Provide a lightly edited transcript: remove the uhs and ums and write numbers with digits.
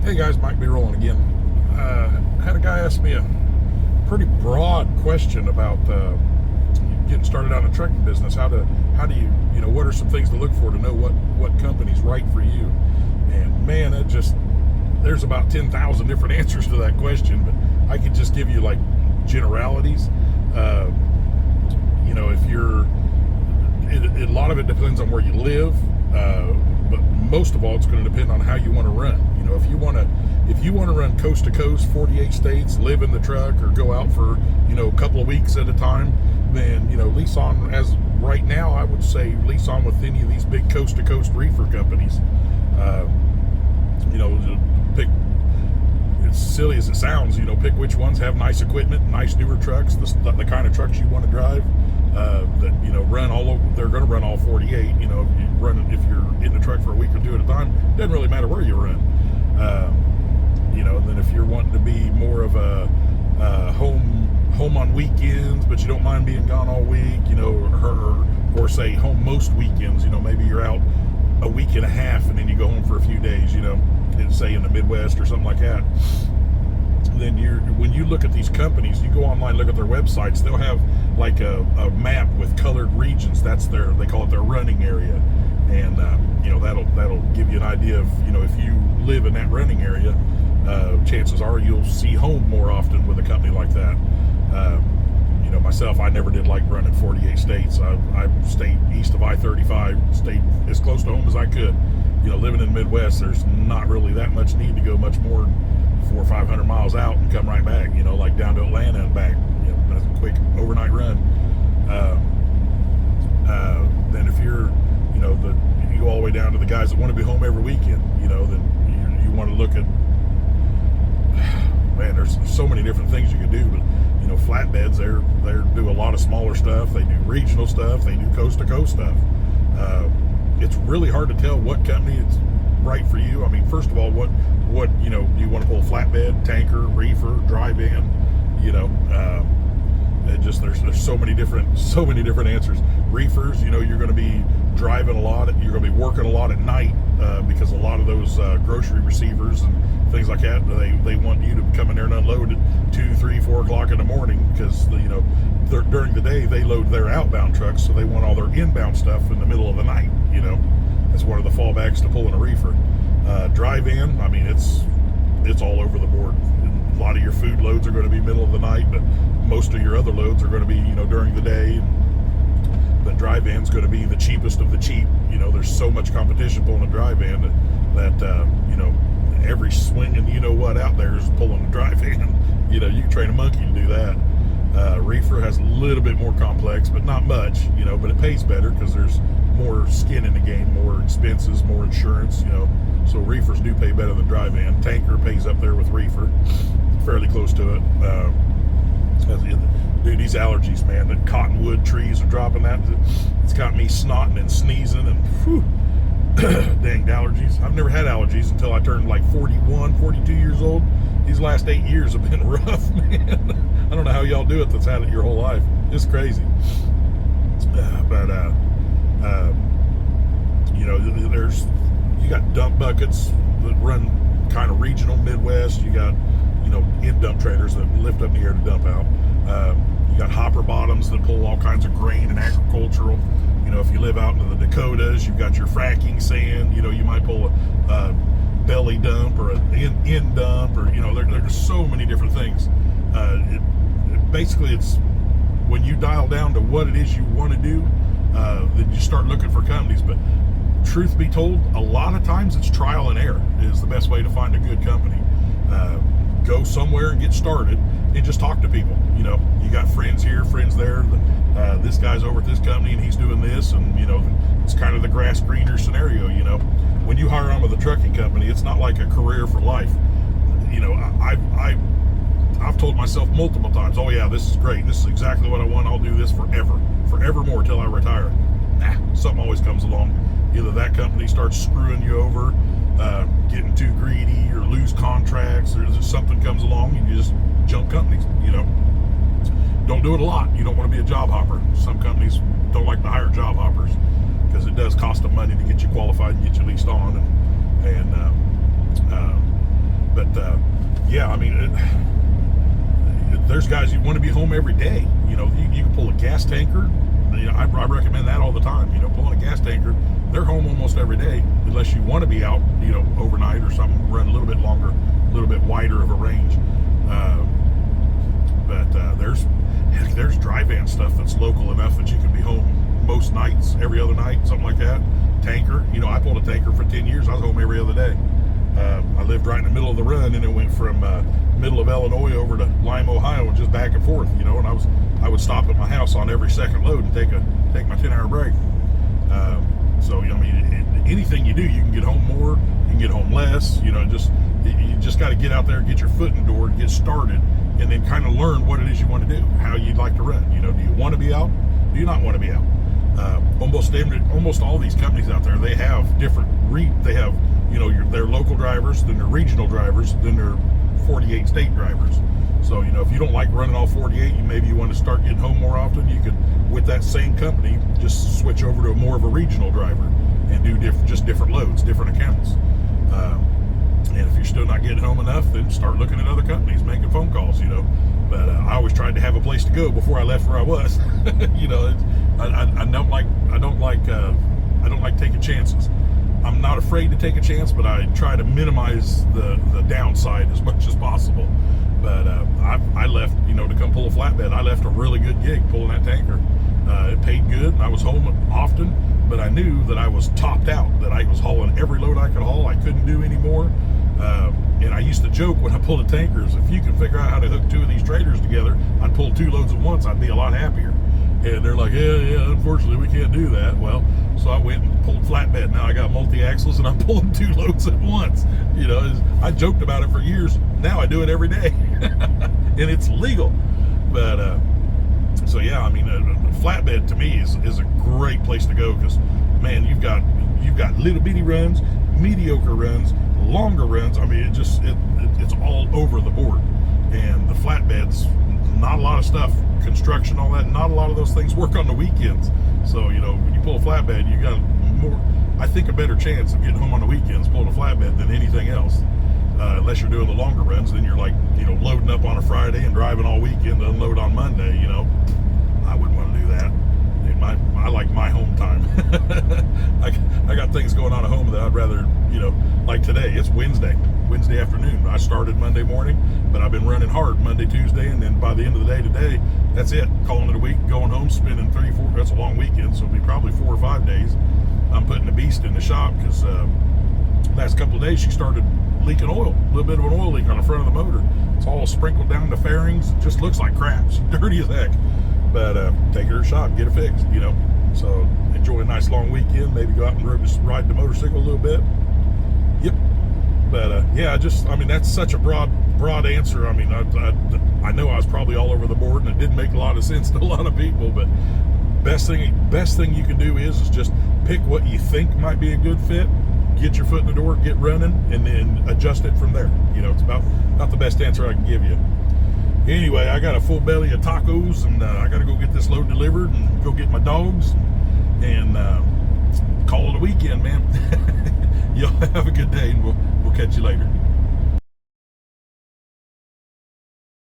Hey guys, Mike B. Rolling again. I had a guy ask me a pretty broad question about getting started out in the trucking business. How do you, what are some things to look for to know what company's right for you? And man, there's about 10,000 different answers to that question, but I could just give you like generalities. A lot of it depends on where you live, but most of all, it's going to depend on how you want to run. If you want to run coast to coast, 48 states, live in the truck, or go out for a couple of weeks at a time, then lease on. As right now, I would say lease on with any of these big coast to coast reefer companies. Pick. As silly as it sounds, pick which ones have nice equipment, nice newer trucks, the kind of trucks you want to drive. That run all over. They're going to run all 48. If you're in the truck for a week or two at a time, doesn't really matter where you run. And then if you're wanting to be more of a home on weekends, but you don't mind being gone all week, or say home most weekends. Maybe you're out a week and a half and then you go home for a few days. Say in the Midwest or something like that. Then when you look at these companies, you go online, look at their websites, they'll have like a map with colored regions. They call it their running area. And that'll give you an idea of, if you live in that running area, chances are you'll see home more often with a company like that. Myself, I never did like running 48 states. I stayed east of I-35, stayed as close to home as I could. Living in the Midwest, there's not really that much need to go much more than 400 or 500 miles out and come right back, like down to Atlanta and back. That's a quick overnight run. Then if you're, you go all the way down to the guys that want to be home every weekend, then you want to look at, man, there's so many different things you can do, but flatbeds, they do a lot of smaller stuff. They do regional stuff. They do coast to coast stuff. It's really hard to tell what company is right for you. I mean, first of all, what you want to pull? Flatbed, tanker, reefer, dry van. There's so many different answers. Reefers, you're going to be driving a lot. You're going to be working a lot at night because a lot of those grocery receivers and things like that, they want you to come in there and unload at 2, 3, 4 o'clock in the morning because during the day they load their outbound trucks, so they want all their inbound stuff in the middle of the night. That's one of the fallbacks to pulling a reefer. Dry van, I mean, it's all over the board. A lot of your food loads are going to be middle of the night, but most of your other loads are going to be during the day. But dry van's going to be the cheapest of the cheap. There's so much competition pulling a dry van that every swinging out there is pulling a dry van. You can train a monkey to do that. Reefer has a little bit more complex, but not much, but it pays better because there's more skin in the game, more expenses, more insurance, so reefers do pay better than dry van. Tanker pays up there with reefer, fairly close to it. Dude, these allergies, man, the cottonwood trees are dropping that. It's got me snotting and sneezing and whew, dang allergies. I've never had allergies until I turned like 41, 42 years old. These last 8 years have been rough, man. I don't know how y'all do it that's had it your whole life. It's crazy. You got dump buckets that run kind of regional Midwest. You got, in dump trailers that lift up in the air to dump out. You got hopper bottoms that pull all kinds of grain and agricultural. If you live out in the Dakotas, you've got your fracking sand. You might pull a belly dump or an end dump, or there's so many different things. Basically, it's when you dial down to what it is you want to do, then you start looking for companies. But truth be told, a lot of times it's trial and error is the best way to find a good company. Go somewhere and get started and just talk to people. You got friends here, friends there. This guy's over at this company and he's doing this, and it's kind of the grass greener scenario. When you hire on with a trucking company, it's not like a career for life. I've told myself multiple times, oh yeah, this is great, this is exactly what I want, I'll do this forevermore till I retire. Something always comes along. Either that company starts screwing you over, getting too greedy, or lose contracts, or something comes along and you just jump companies. Don't do it a lot. You don't want to be a job hopper. Some companies don't like to hire job hoppers because it does cost them money to get you qualified and get you leased on. yeah, I mean, there's guys you want to be home every day. You know, you can pull a gas tanker. You know, I recommend that all the time. You know, pulling a gas tanker, they're home almost every day, unless you want to be out, you know, overnight or something, run a little bit longer, a little bit wider of a range. But there's dry van stuff that's local enough that you can be home most nights, every other night, something like that. Tanker, you know, I pulled a tanker for 10 years. I was home every other day. I lived right in the middle of the run, and it went from middle of Illinois over to Lime, Ohio, and just back and forth, you know. And I would stop at my house on every second load and take my 10-hour break. So, you know, I mean, anything you do, you can get home more, you can get home less. You know, you just got to get out there, get your foot in the door, get started, and then kind of learn what it is you want to do, how you'd like to run. You know, do you want to be out? Do you not want to be out? Almost all these companies out there, they have different they have, you know, their local drivers, then their regional drivers, then their 48 state drivers. So, you know, if you don't like running all 48, maybe you want to start getting home more often, you could, with that same company, just switch over to more of a regional driver and do different loads, different accounts. And if you're still not getting home enough, then start looking at other companies, making phone calls, you know. But I always tried to have a place to go before I left where I was. You know, I don't like taking chances. I'm not afraid to take a chance, but I try to minimize the downside as much as possible. But I left, you know, to come pull a flatbed. I left a really good gig pulling that tanker. It paid good. I was home often, but I knew that I was topped out, that I was hauling every load I could haul. I couldn't do any more. And I used to joke when I pulled the tankers, if you could figure out how to hook two of these trailers together, I'd pull 2 loads at once. I'd be a lot happier. And they're like, yeah, unfortunately, we can't do that. Well, so I went and pulled flatbed. Now I got multi-axles, and I'm pulling 2 loads at once. You know, I joked about it for years. Now I do it every day. And it's legal. But, so yeah, I mean, flatbed to me is a great place to go, because, man, you've got little bitty runs, mediocre runs, longer runs. I mean, it's all over the board. And the flatbeds, not a lot of stuff, construction, all that, not a lot of those things work on the weekends. So, you know, when you pull a flatbed, you got a better chance of getting home on the weekends pulling a flatbed than anything else. Unless you're doing the longer runs, then you're like, you know, loading up on a Friday and driving all weekend to unload on Monday. You know, I wouldn't want to do that. I like my home time. I got things going on at home that I'd rather, you know, like today. It's Wednesday afternoon. I started Monday morning, but I've been running hard Monday, Tuesday, and then by the end of the day today, that's it. Calling it a week, going home, spending 3-4. That's a long weekend, so it'll be probably 4 or 5 days. I'm putting the beast in the shop because last couple of days she started leaking oil, a little bit of an oil leak on the front of the motor. It's all sprinkled down the fairings. It just looks like crap. It's dirty as heck. But take her to the shop, get it fixed, you know. So enjoy a nice long weekend. Maybe go out and ride the motorcycle a little bit. Yep. But yeah, I mean, that's such a broad answer. I mean, I know I was probably all over the board, and it didn't make a lot of sense to a lot of people. But best thing you can do is just pick what you think might be a good fit, get your foot in the door, get running, and then adjust it from there. You know, it's about the best answer I can give you. Anyway, I got a full belly of tacos, and I got to go get this load delivered and go get my dogs and call it a weekend, man. Y'all have a good day, and we'll catch you later.